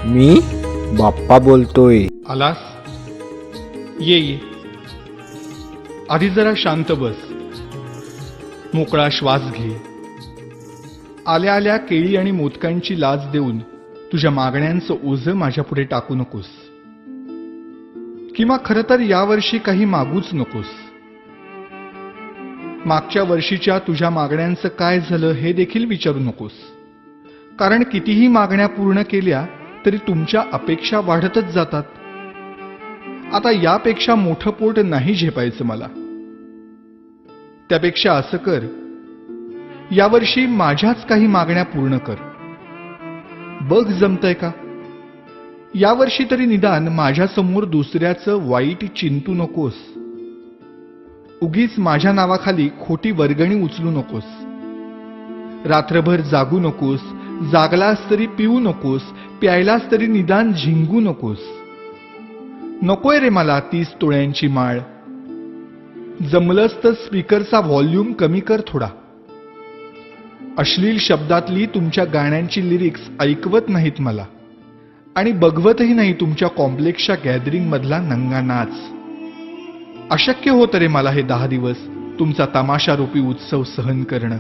मी बाप्पा बोलतोय. आलास? ये ये. आधी जरा शांत बस. मोकळा श्वास घे. आल्या आल्या केळी आणि मोदकांची लाच देऊन तुझ्या मागण्यांचं ओझं माझ्यापुढे टाकू नकोस. किंवा खरं तर यावर्षी काही मागूच नकोस. मागच्या वर्षीच्या तुझ्या मागण्यांचं काय झालं हे देखील विचारू नकोस. कारण कितीही मागण्या पूर्ण केल्या तरी तुमच्या अपेक्षा वाढतच जातात. आता यापेक्षा मोठं पोट नाही झेपायचं मला. त्यापेक्षा असं कर, यावर्षी माझ्याच काही मागण्या पूर्ण कर. बघ जमतंय का? यावर्षी तरी निदान माझ्यासमोर दुसऱ्याचं वाईट चिंतू नकोस. उगीच माझ्या नावाखाली खोटी वर्गणी उचलू नकोस. रात्रभर जागू नकोस. जागलास तरी पिऊ नकोस. प्यायलास तरी निदान झिंगू नकोस. नकोय रे मला 30 तोळ्यांची माळ. जमलंच तर स्पीकरचा व्हॉल्यूम कमी कर थोडा. अश्लील शब्दातली तुमच्या गाण्यांची लिरिक्स ऐकवत नाहीत मला. आणि बघवतही नाही तुमच्या कॉम्प्लेक्सच्या गॅदरिंग मधला नंगा नाच. अशक्य होत रे मला हे 10 दिवस तुमचा तमाशारूपी उत्सव सहन करणं.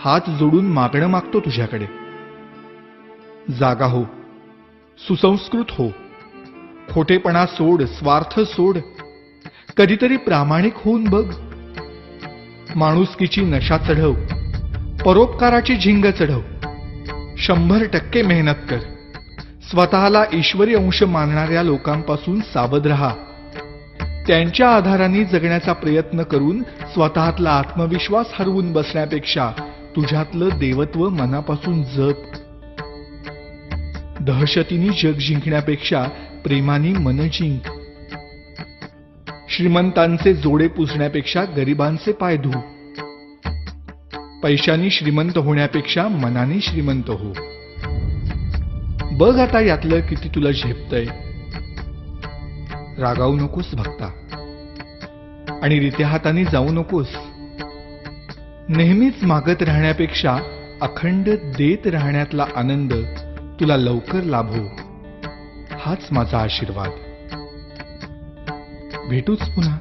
हात जोडून मागणं मागतो तुझ्याकडे. जागा हो. सुसंस्कृत हो. खोटेपणा सोड. स्वार्थ सोड. कधीतरी प्रामाणिक होऊन बघ. माणुसकीची नशा चढव. परोपकाराची झिंग चढव. 100% मेहनत कर. स्वतःला ईश्वरी अंश मानणाऱ्या लोकांपासून सावध राहा. त्यांच्या आधाराने जगण्याचा प्रयत्न करून स्वतःतला आत्मविश्वास हरवून बसण्यापेक्षा तुझ्यातलं देवत्व मनापासून जप. दहशतीने जग जिंकण्यापेक्षा प्रेमाने मन जिंक. श्रीमंतांचे जोडे पुसण्यापेक्षा गरिबांचे पाय धु. पैशानी श्रीमंत होण्यापेक्षा मनाने श्रीमंत हो. बघ आता यातलं किती तुला झेपतंय. रागावू नकोस भक्ता. आणि रित्या हाताने जाऊ नकोस. नेहमीच मागत राहण्यापेक्षा अखंड देत राहण्यातला आनंद तुला लवकर लाभो. हाच माझा आशीर्वाद. भेटूच पुन्हा.